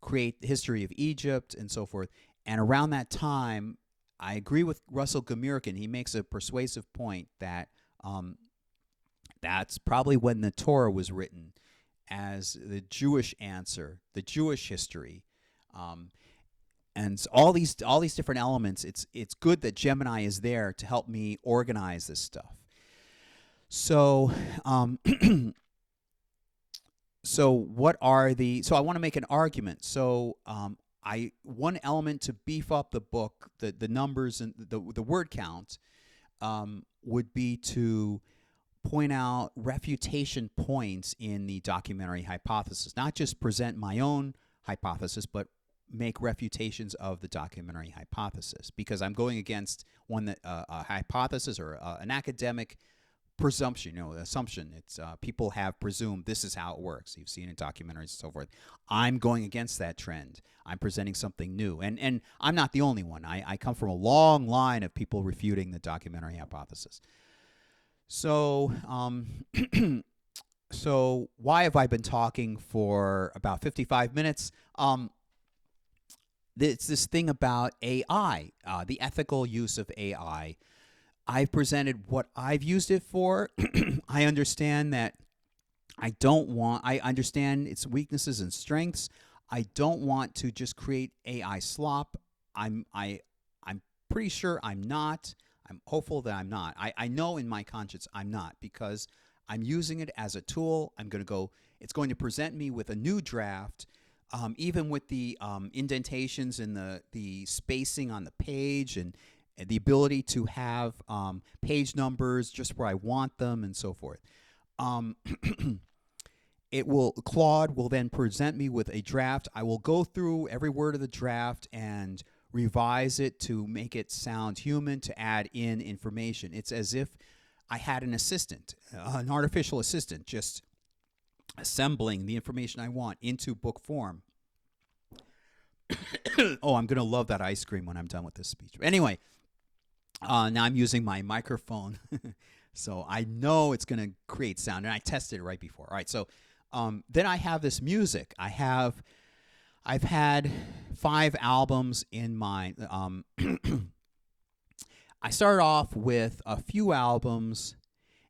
create the history of Egypt and so forth. And around that time, I agree with Russell Gmirkin. He makes a persuasive point that that's probably when the Torah was written, as the Jewish answer, the Jewish history. And so all these different elements, it's good that Gemini is there to help me organize this stuff. So so I want to make an argument. So one element to beef up the book, the numbers and the word count, would be to point out refutation points in the documentary hypothesis, not just present my own hypothesis, but make refutations of the documentary hypothesis, because I'm going against one that a hypothesis or an academic presumption, assumption. It's people have presumed this is how it works. You've seen in documentaries and so forth. I'm going against that trend. I'm presenting something new, and I'm not the only one. I come from a long line of people refuting the documentary hypothesis. So, so why have I been talking for about 55 minutes? It's this thing about AI, the ethical use of AI. I've presented what I've used it for. I understand that I understand its weaknesses and strengths. I don't want to just create AI slop. I'm pretty sure I'm not. I'm hopeful that I'm not. I know in my conscience I'm not, because I'm using it as a tool. It's going to present me with a new draft, even with the indentations and the spacing on the page, and the ability to have page numbers just where I want them and so forth. Claude will then present me with a draft. I will go through every word of the draft and revise it to make it sound human, to add in information. It's as if I had an assistant, an artificial assistant, just assembling the information I want into book form. Oh, I'm going to love that ice cream when I'm done with this speech. Anyway, now I'm using my microphone, so I know it's going to create sound, and I tested it right before. All right, so then I have this music. I've had 5 albums in mind. I started off with a few albums,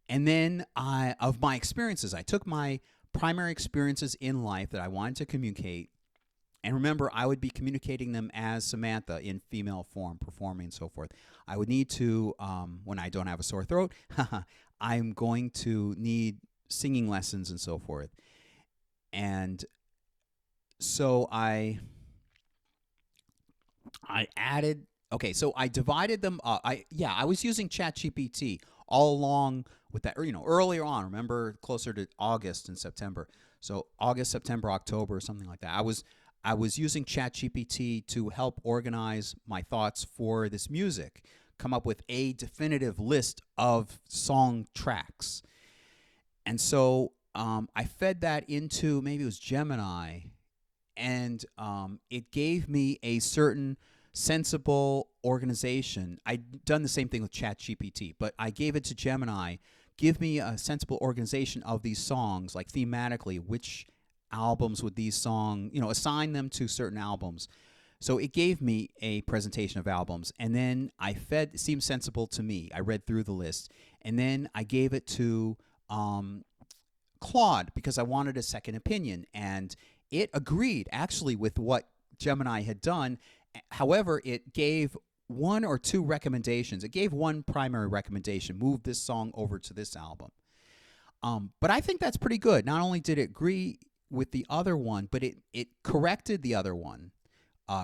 and then of my experiences. I took my primary experiences in life that I wanted to communicate, and remember, I would be communicating them as Samantha in female form, performing and so forth. I would need to, when I don't have a sore throat, I'm going to need singing lessons and so forth. And so I added, so I divided them up. I was using ChatGPT all along with that, earlier on, remember, closer to August and September. So August, September, October, something like that. I was using ChatGPT to help organize my thoughts for this music, come up with a definitive list of song tracks. And so I fed that into, maybe it was Gemini, and it gave me a certain sensible organization. I'd done the same thing with ChatGPT, but I gave it to Gemini, give me a sensible organization of these songs, like thematically, which albums would these songs, assign them to certain albums. So it gave me a presentation of albums, and then it seemed sensible to me. I read through the list, and then I gave it to Claude, because I wanted a second opinion, and it agreed actually with what Gemini had done. However, it gave 1 or 2 recommendations. It gave one primary recommendation: move this song over to this album. But I think that's pretty good. Not only did it agree with the other one, but it corrected the other one.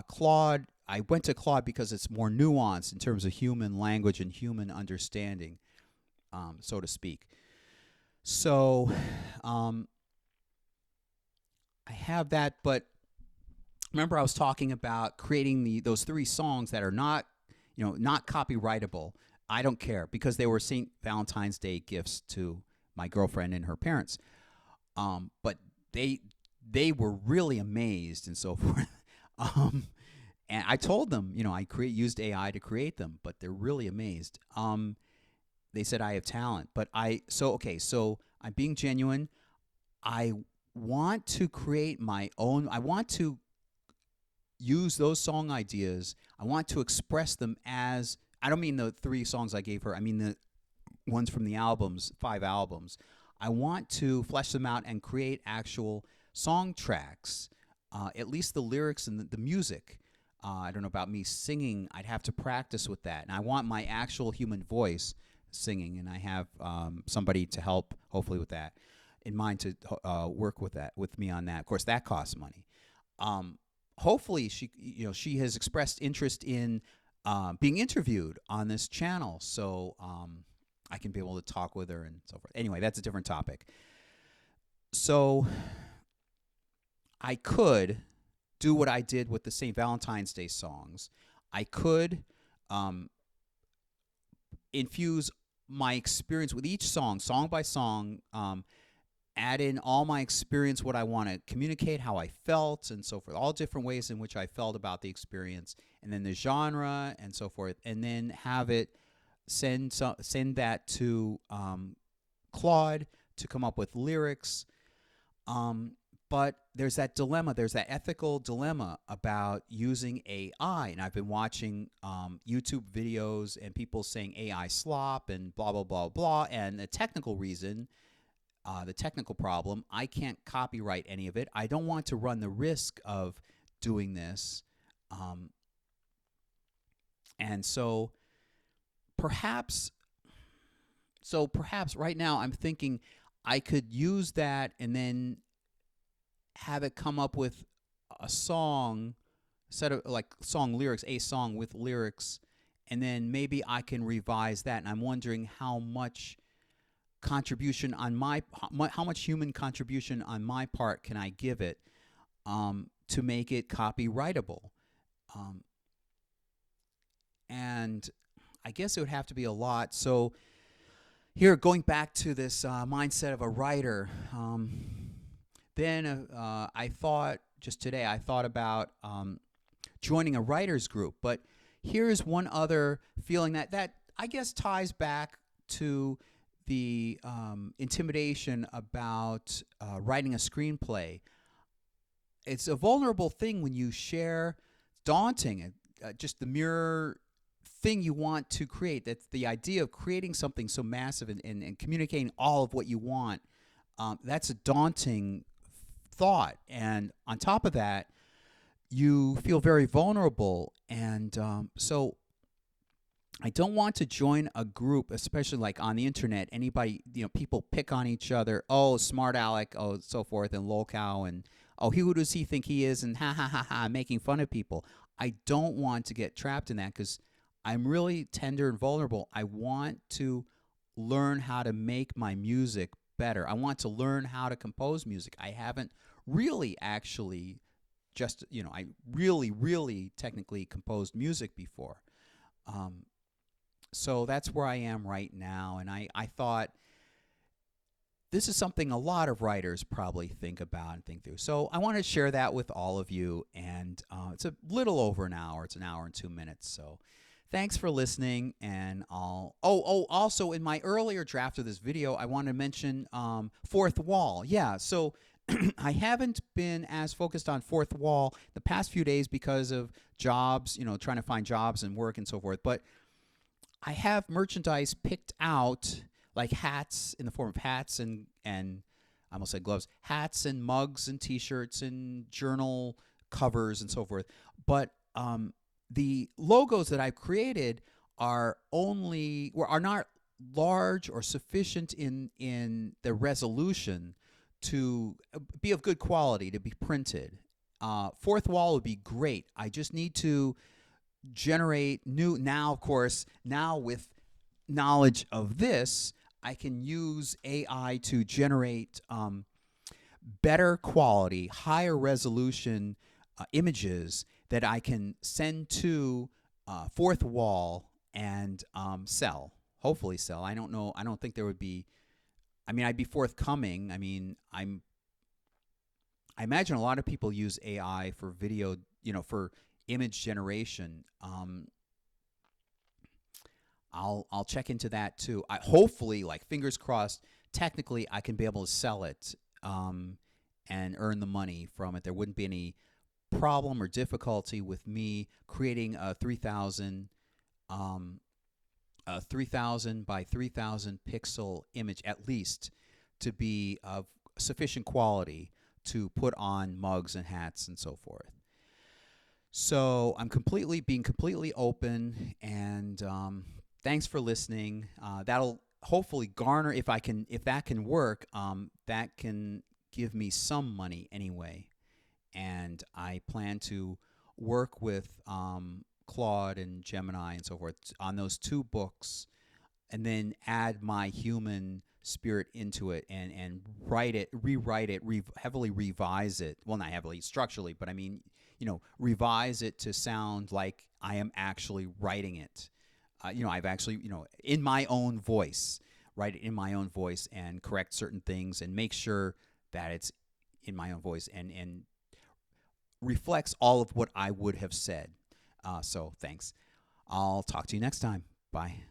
Claude, I went to Claude because it's more nuanced in terms of human language and human understanding, so to speak. So I have that, but remember I was talking about creating those 3 songs that are not copyrightable. I don't care, because they were St. Valentine's Day gifts to my girlfriend and her parents. But they were really amazed and so forth. And I told them, I used AI to create them, but they're really amazed. They said I have talent, but so I'm being genuine. I want to create my own. I want to use those song ideas. I want to express them as, I don't mean the 3 songs I gave her. I mean the ones from the albums, 5 albums. I want to flesh them out and create actual song tracks, at least the lyrics and the music. I don't know about me singing. I'd have to practice with that. And I want my actual human voice singing, and I have somebody to help, hopefully, with that in mind, to work with me on that. Of course, that costs money. Hopefully, she has expressed interest in being interviewed on this channel. So I can be able to talk with her and so forth. Anyway, that's a different topic. So I could do what I did with the St. Valentine's Day songs. I could um, infuse my experience with each song by song, add in all my experience, what I want to communicate, how I felt, and so forth, all different ways in which I felt about the experience, and then the genre and so forth, and then have it send that to Claude to come up with lyrics. But there's that dilemma. There's that ethical dilemma about using AI. And I've been watching YouTube videos and people saying AI slop and blah, blah, blah, blah. And the technical reason, the technical problem, I can't copyright any of it. I don't want to run the risk of doing this. And so perhaps right now I'm thinking I could use that and then have it come up with a song, set of like song lyrics, a song with lyrics, and then maybe I can revise that. And I'm wondering how much contribution on how much human contribution on my part can I give it to make it copyrightable. And I guess it would have to be a lot. So here, going back to this mindset of a writer, then I thought, just today, I thought about joining a writer's group. But here's one other feeling that I guess ties back to the intimidation about writing a screenplay. It's a vulnerable thing when you share, daunting, just the mere thing you want to create. That's the idea of creating something so massive and communicating all of what you want. That's a daunting thought. And on top of that, you feel very vulnerable. And so I don't want to join a group, especially like on the internet. Anybody, people pick on each other. Oh, smart Alec, oh, so forth, and lolcow, and oh, who does he think he is? And ha ha ha ha, making fun of people. I don't want to get trapped in that because I'm really tender and vulnerable. I want to learn how to make my music better. I want to learn how to compose music. I haven't really actually I really technically composed music before. So that's where I am right now. And I thought this is something a lot of writers probably think about and think through. So I want to share that with all of you. And it's a little over an hour. It's an hour and 2 minutes. So thanks for listening. And also in my earlier draft of this video, I want to mention Fourth Wall. Yeah, so I haven't been as focused on Fourth Wall the past few days because of jobs, trying to find jobs and work and so forth. But I have merchandise picked out, like hats in the form of hats and I almost said gloves, hats and mugs and T-shirts and journal covers and so forth. But the logos that I've created are not large or sufficient in the resolution to be of good quality to be printed. Fourth Wall would be great. I just need to generate now with knowledge of this, I can use AI to generate better quality, higher resolution images that I can send to Fourth Wall and sell. Hopefully sell. I don't know. I don't think there would be. I'd be forthcoming. I imagine a lot of people use AI for video, for image generation. I'll check into that too. Hopefully, like fingers crossed, technically I can be able to sell it and earn the money from it. There wouldn't be any problem or difficulty with me creating a 3,000 by 3,000 pixel image at least to be of sufficient quality to put on mugs and hats and so forth. So I'm being completely open, and thanks for listening. That'll hopefully garner, if that can work, that can give me some money anyway. And I plan to work with Claude and Gemini and so forth on those 2 books and then add my human spirit into it, and rewrite it, heavily revise it. Well, not heavily structurally, but I mean, revise it to sound like I am actually writing it. I've actually, in my own voice, write it in my own voice and correct certain things and make sure that it's in my own voice and reflects all of what I would have said. So thanks. I'll talk to you next time. Bye.